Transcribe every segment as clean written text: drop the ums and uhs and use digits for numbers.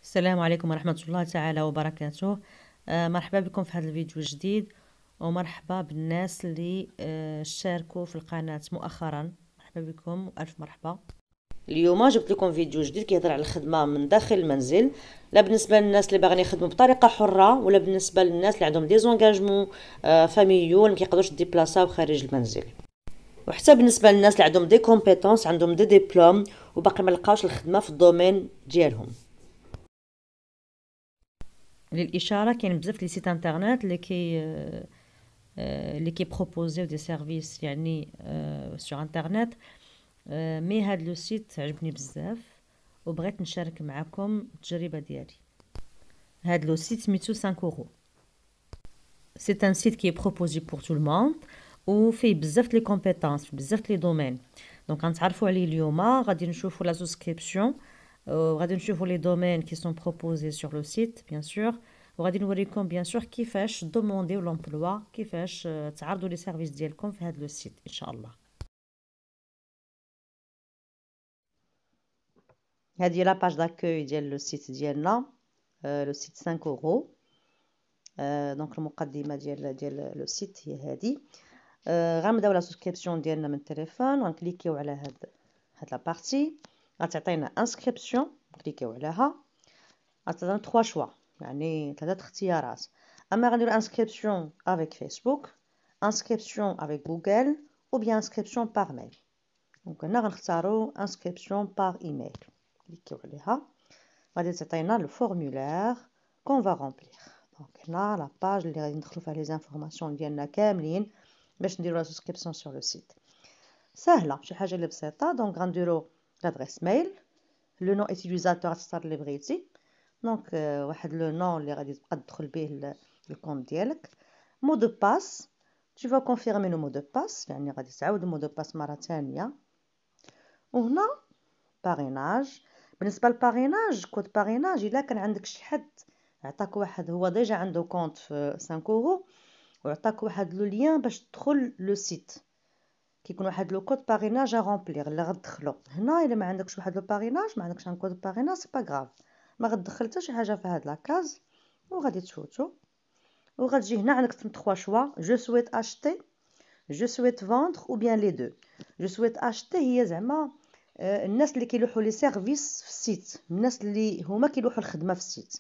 السلام عليكم ورحمة الله تعالى وبركاته. مرحبا بكم في هذا الفيديو الجديد، ومرحبا بالناس اللي شاركوا في القناة مؤخرا. مرحبا بكم وألف مرحبا. اليوم جبت لكم فيديو جديد كيهضر على الخدمة من داخل المنزل، لا بالنسبة للناس اللي باغيين يخدموا بطريقة حرة، ولا بالنسبة للناس اللي عندهم ديزونغاجمون فاميليو ما كيقدروش يديبلاصاو خارج المنزل، وحتى بالنسبة للناس اللي عندهم دي كومبيتونس، عندهم دي ديبلوم وباقي ما لقاوش الخدمة في الدومين ديالهم. للاشاره كاين بزاف لي سيت انترنت اللي كي بروبوزيو دي سيرفيس يعني سور انترنت. مي هاد لو سيت عجبني بزاف وبغيت نشارك معكم التجربه ديالي. هاد لو سيت سميتو 5 اورو. سي ان سيت كي بروبوزي بور تو الموند وفيه بزاف لي كومبيتونس في بزاف لي دومين. دونك غنتعرفوا عليه اليوم. غادي نشوفوا لا سوسكريبسيون، وغادي نشوفوا لي دومين كي سون بروبوزي سور لو سيت بيان سور، وغادي نوريكم بيان سور كيفاش دومونديو لومبلوا، كيفاش تعرضوا لي سيرفيس ديالكم في هذا لو سيت ان شاء الله. هذه لا باج داكوي ديال لو سيت ديالنا، لو سيت 5 اورو. دونك المقدمه ديال لو سيت هي هذه. غنبداو لا سوسكريبسيون ديالنا من التليفون، وغنكليكيو على هاد لا بارتي. غتعطينا انسكريبسيون، نكليكيو عليها. غتعطينا 3 شوا، يعني 3 اختيارات. اما غنديرو انسكريبسيون افيك فيسبوك، انسكريبسيون افيك جوجل، ou bien inscription par mail. دونك هنا غنختارو inscription par email. كليكيو عليها، غادي تعطينا لو فورمولير كون فا رومبلير. دونك هنا لا باج اللي غادي ندخلو فيها لي زانفورماسيون ديالنا كاملين باش نديرو لا سوسكريبسيون سور لو سيت. سهله، شي حاجه اللي بسيطه. دونك غنديرو لادريس ميل، لو نون اوتيليزاتور غتختار اللي بغيتي. دونك واحد لو نون اللي غادي تبقى تدخل به الكونت ديالك. مو دو باس، tu vas confirmer le mot de passe، يعني غادي تعاود المو دو باس مره ثانيه. وهنا باريناج. بالنسبه للباريناج، كود باريناج، الا كان عندك شي حد عطاك واحد هو ديجا عنده كونت في 5 اورو وعطاك واحد لو لين باش تدخل لو سيت، كيكون واحد لو كود باريناج ا رومبلير اللي غتدخلو. هنا الا ما عندكش واحد لو باريناج، ما عندكش ان كود باريناج، سي با غراف، ما غتدخل حتى شي حاجه في هاد لاكاز، وغادي تفوتو. وغتجي هنا عندك 3 شوا: جو سويت اشتي، جو سويت فوندر، ou bien les deux. جو سويت اشتي هي زعما الناس اللي كيلوحوا لي سيرفيس في السيت، الناس اللي هما كيلوحوا الخدمه في السيت.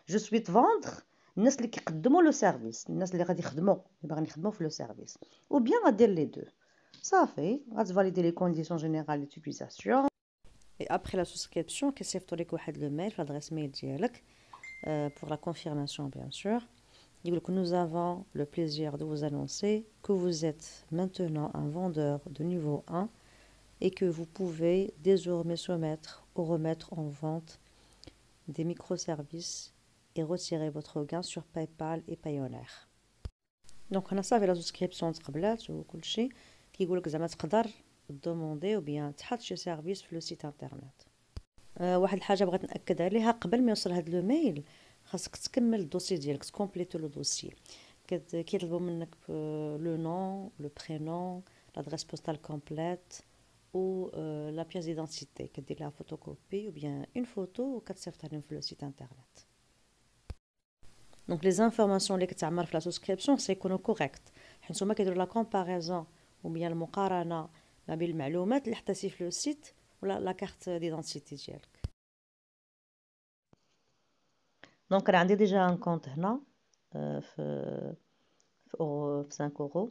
جو سويت فوندر الناس اللي كيقدموا لو سيرفيس، الناس اللي غادي يخدموا، اللي باغيين يخدموا في لو سيرفيس. ou bien غدير لي دو. صافي، غتفاليدي لي كونديسيون جينيرال ديوتيليزاسيون. et après la souscription كيصيفطوا لك واحد لو ميل في l'adresse mail ديالك pour la confirmation bien sûr. Nous avons le plaisir de vous annoncer que vous êtes maintenant un vendeur de niveau 1 et que vous pouvez désormais soumettre ou remettre en vente des microservices et retirer votre gain sur PayPal et Payoneer. Donc on a ça avec la souscription تقبلات وكل شيء. كيقول لك زعما تقدر دوموندي ou bien تحط شي سيرفيس في لو سيت انترنت. واحد الحاجه بغيت ناكد عليها قبل ما يوصل هذا لو ميل، خاصك تكمل الدوسي ديالك، تكومبليتو لو دوسي. كيطلبوا منك لو نون، لو برينون، لادريس بوستال كومبليت و لا بياس ديدونتيتي. كدير لها فوتوكوبي او بيان اون فوتو وكتصيفطها لهم في لو سيت انترنت. دونك لي زانفورماسيون اللي كتعمر في لا سوسكريبسيون سيكونوا كوريكت، حيت هما كيديروا لا كومباريزون او بيان المقارنه ما بين المعلومات اللي حطيتي في لو سيت ولا لا كارت ديدونتيتي ديالك. دونك انا عندي ديجا ان كونط هنا في 5 اورو.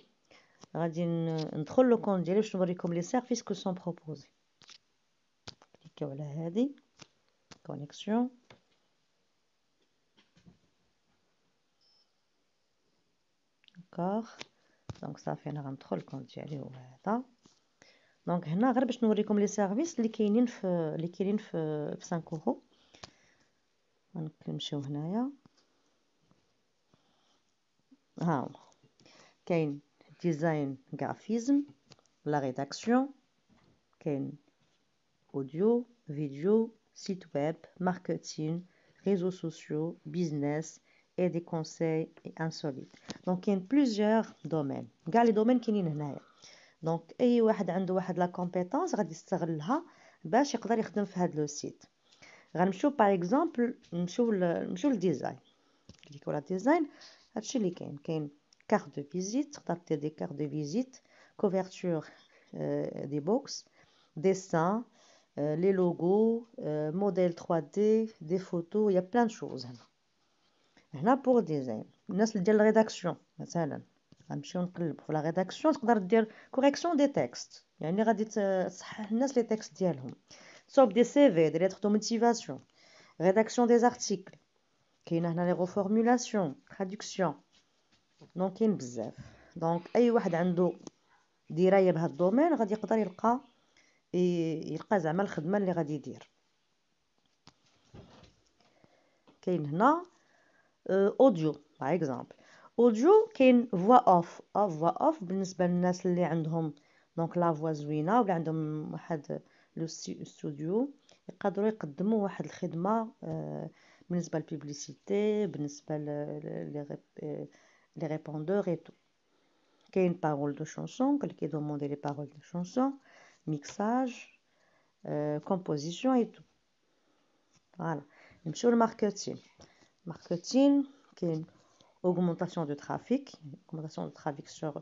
غادي ندخل لو كونط ديالي باش نوريكم لي سيرفيس كو سون بروبوزي. كليكيو على هادي كونيكسيون. داكوغ، دونك صافي انا غندخل الكونط ديالي هو هذا. دونك هنا غير باش نوريكم لي سيرفيس اللي كاينين في 5 اورو. غنمشيو هنايا، ها هو كاين ديزاين غرافيزم، لا ريداكسيون، كاين audio, vidéo, site web, marketing, réseaux sociaux, business et des conseils et insolites. Donc il y a plusieurs domaines. كاع les domaines كاينين هنايا. دونك اي واحد عنده واحد لا كومبيتونس غادي يستغلها باش يقدر يخدم في هذا لو سيت. غنمشيو باغ اكزومبل نمشيو للديزاين. كليكو على ديزاين. هادشي اللي كاين كارت دو فيزيت، تقدر دير دي كارت دو فيزيت، كوفرتور دي بوكس، ديسان، لي لوغو، موديل 3D، دي فوتو، يا بلان شوز. هنا بور ديزاين. الناس اللي ديال الريداكسيون مثلا غنمشيو نقلبو في لا ريداكسيون، تقدر دير كوريكسيون دي تكست، يعني غادي تصحح الناس لي تكست ديالهم، تصاوب دي سي في، دي ليتر دو موتيفاسيون، rédaction des articles. كاينه هنا لي غوفورمولاسيون، traduction. دونك كاين بزاف. دونك اي واحد عنده درايه بهذا الدومين غادي يقدر يلقى زعما الخدمه اللي غادي يدير. كاين هنا اوديو باغ اكزومبل. اوديو كاين فوا اوف. فوا اوف بالنسبه للناس اللي عندهم دونك لا فوا زوينه ولا عندهم واحد لو ستوديو، يقدروا يقدموا واحد الخدمه بالنسبه للبيبليسيتي، بالنسبه لي ريبوندور اي تو. كاين بارول دو شانسون اللي كيدوموندي لي بارول دو شانسون، ميكساج، كومبوزيسيون اي تو. فوالا. نمشيو للماركتين. ماركتين كاين augmentation de trafic, sur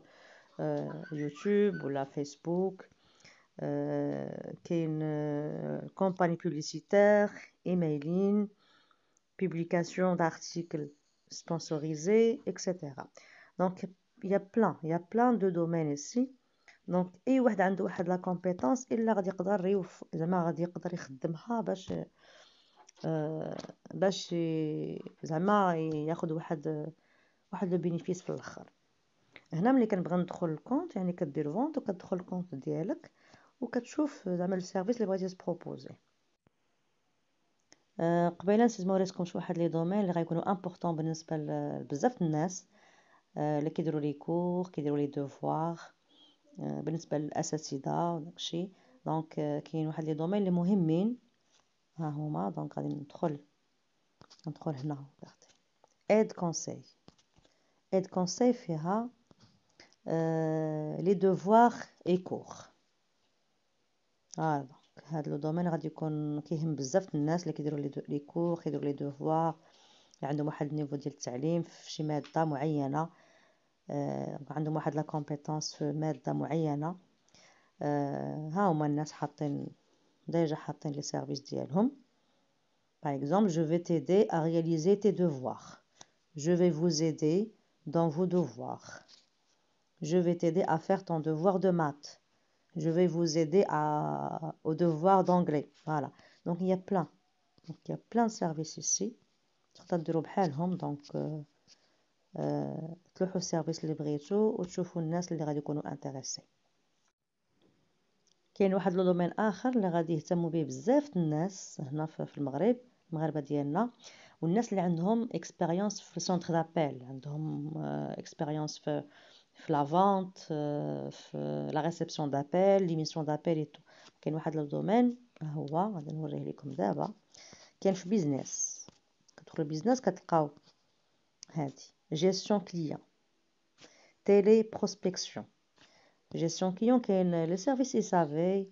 YouTube ou la Facebook, كاين campagne publicitaire, emailing, publication d'articles sponsorisés, etc. Donc il y a plein de domaines ici. Donc اي واحد عنده واحد لا compétence الا غادي يقدر زعما غادي يقدر يخدمها باش زعما ياخذ واحد لو بينيفيس في الاخر. هنا ملي كنبغي ندخل الكونت يعني كدير فونت وكتدخل الكونت ديالك وكتشوف زعما السيرفيس اللي بغيتي تبروبوزي. قبيله نسيت ما وريتكمش واحد لي دومين اللي غيكونوا امبورطون بالنسبه لبزاف الناس اللي كيديروا لي كور، كيديروا لي دوفوار، بالنسبه للاساتذه وداكشي. دونك كاين واحد لي دومين اللي مهمين، ها هما. دونك غادي ندخل هنا ايد كونساي. ايد كونساي فيها لي دوفوار اي كور. هذا لو دومين غادي يكون كيهم بزاف الناس اللي كيديروا لي كور، كيديروا لي دوفوار، اللي عندهم واحد النيفو ديال التعليم في شي ماده معينه، عندهم واحد لا كومبيتونس في ماده معينه. ها هما الناس حاطين لي سيرفيس ديالهم. Par exemple, je vais t'aider à réaliser tes devoirs. Je vais vous aider dans vos devoirs. Je vais t'aider à faire ton devoir de maths. Je vais vous aider au devoir d'anglais. Voilà. Donc il y a plein de services ici. تقدروا ديروا بحالهم. دونك تلوحوا السيرفيس اللي بغيتو وتشوفوا الناس اللي غادي يكونوا انتريسي. كاين واحد لو دومين اخر اللي غادي يهتموا به بزاف الناس هنا في المغرب، المغاربه ديالنا، والناس اللي عندهم اكسبيريونس في سونتر دابيل، عندهم اكسبيريونس في لا فونت، في لا ريسبسيون دابيل، لي ميسيون دابيل اي تو. كاين واحد لو دومين هو غادي نوريه لكم دابا. كاين في بيزنس. كتدخلوا بيزنس كتلقاو هادي جيستيون كليون، تيلي بروسبكسيون، gestion client كاين لي سيرفيس SAV،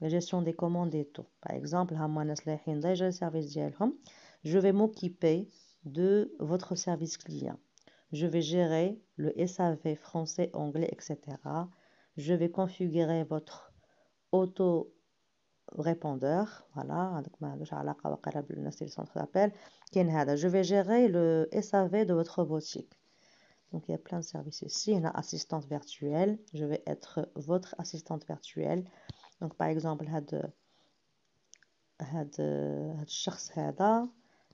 gestion des commandes et tout. Par exemple هما الناس اللي رايحين ديجا السيرفيس ديالهم. Je vais m'occuper de votre service client. Je vais gérer le SAV français, anglais, etc. Je vais configurer votre auto-répondeur. Voilà, هذاك ما عندوش علاقة واقيلا بالناس اللي سونتر دابيل. كاين هذا Je vais gérer le SAV de votre boutique. Donc, il y a plein de services ici. Il y a une assistante virtuelle. Je vais être votre assistante virtuelle. Donc, par exemple, هاد الشخص هذا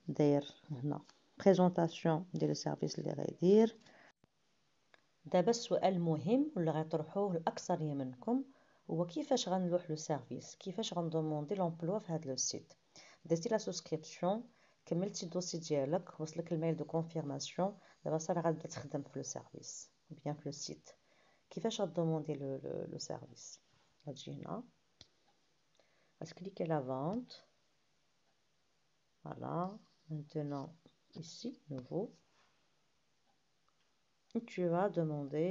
داير هنا بريزونطاسيون ديال السيرفيس اللي غيدير. دابا السؤال المهم واللي غيطرحوه الاكثريه منكم هو كيفاش غنلوح لو سيرفيس، كيفاش غندوموندي لومبلوا في هاد لو سيت. درتي لا سوسكريبسيون، كملتي الدوسي ديالك، وصلك الميل دو كونفيرماسيون، دابا صافي غتبدا تخدم في لو سيرفيس بيان في لو سيت. كيفاش غدوموندي لو سيرفيس؟ غتجي هنا غتكليكي لا فونت. فوالا. maintenant ici nouveau tu vas demander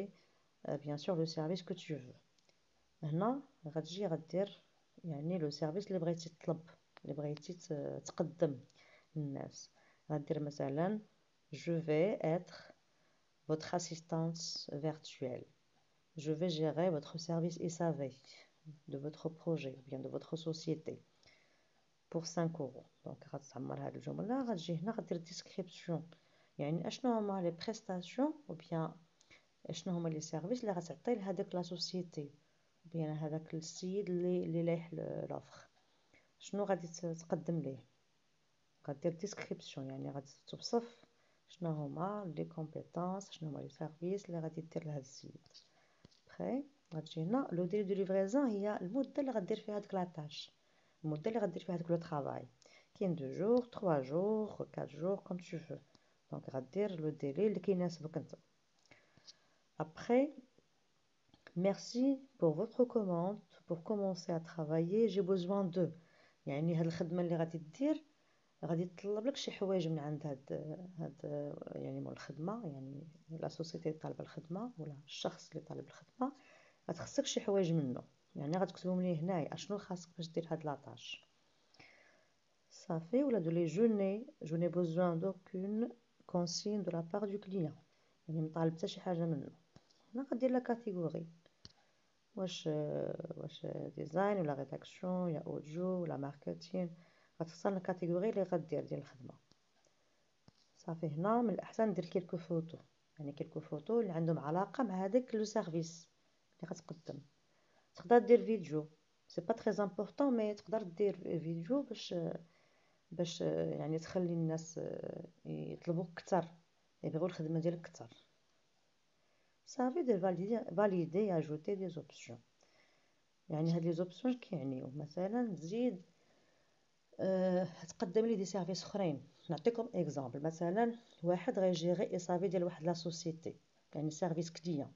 bien sûr le service que tu veux. هنا غتجي غدير يعني لو سيرفيس اللي بغيتي تطلب اللي بغيتي تقدم للناس. غدير مثلا je vais être votre assistante virtuelle. Je vais gérer votre service SAV de votre projet ou bien de votre société pour 5 €. دونك غتعمر هاد الجملة، غتجي هنا غدير ديسكريبسيون، يعني اشنو هما لي بريستاسيون او بيان اشنو هما لي سيرفيس اللي غتعطي لهداك لا سوسيتي بيان هذاك السيد اللي لايح لوفر، شنو غادي تقدم ليه. غدير ديسكريبسيون يعني غادي توصف شنو هما لي كومبيتونس، شنو هما لي سيرفيس اللي غادي دير لهذا السيد. بخي غتجي هنا لو ديلي دو ليفريزون، هي المده اللي غدير فيها هذيك لاطاش، المده اللي غدير فيها هذاك لو طرافاي. كاين 2 جور 3 جور 4 جور كوم تو فو. دونك غدير لو ديلي اللي كيناسبك انت. Après, merci pour votre commande. Pour commencer à travailler, j'ai besoin de. يعني هاد الخدمة اللي غادي دير غادي تطلب لك شي حوايج من عند هاد يعني مول الخدمة، يعني لا سوسيتي طالبة الخدمة ولا الشخص اللي طالب الخدمة غتخصك شي حوايج منه، يعني غتكتبهم ليه هنايا اشنو خاصك باش دير هاد لاطاش. صافي. ولا دولي je n'ai besoin d'aucune consigne de la part du client، يعني مطالب حتى شي حاجة منه. هنا غدير لا كاتيجوري، واش ديزاين ولا ريداكسيون يا اوديو ولا ماركتين، غتختار الكاتيجوري اللي غدير ديال الخدمه. صافي. هنا من الاحسن دير كيلكو فوتو، يعني كيلكو فوتو اللي عندهم علاقه مع هذاك لو سيرفيس اللي غتقدم. تقدر دير فيديو، سي با تري امبورطون، مي تقدر دير فيديو باش يعني تخلي الناس يطلبوك اكثر، يبغيو الخدمه ديالك اكثر. صافي. دير فاليدي اجوتي دي زوبسيون، يعني هاد لي زوبسيون كيعنيو مثلا تزيد تقدم لي دي سيرفيس اخرين. نعطيكم اكزامبل، مثلا واحد غيجيري اصافي ديال واحد لا سوسيتي، يعني سيرفيس كليون،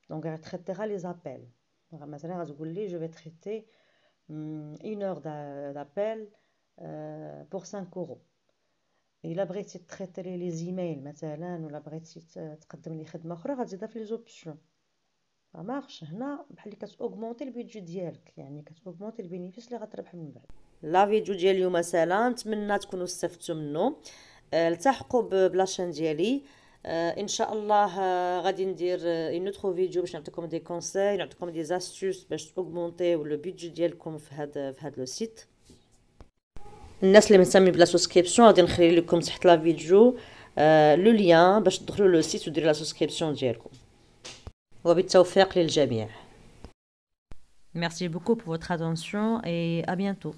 دونك غتريتيغا لي زابيل. مثلا غتقول لي جو في تريتي 1 اور دابيل بور 5 €. الا بغيتي تريتي لي زيميل مثلا، ولا بغيتي تقدم لي خدمه اخرى غتزيدها في لي زوبسيون. مارش هنا بحال اللي كتوغمونتي البيدجي ديالك، يعني كتوغمونتي البينيفيس اللي غتربح من بعد. لا فيديو ديال اليوم سلام، نتمنى تكونوا استفدتوا منه. التحقوا بلاشين ديالي. ان شاء الله غادي ندير اون اوتر فيديو باش نعطيكم دي كونساي، نعطيكم دي زاستوس باش توغمونتيو لو بيدجي ديالكم في هاد لو سيت. الناس اللي مهتمين بلا سوسكريبسيون غادي نخلي لكم تحت لا فيديو لو لين باش تدخلوا لو سيت وديروا لا سوسكريبسيون ديالكم. وبالتوفيق للجميع. Merci beaucoup pour votre attention et à bientôt.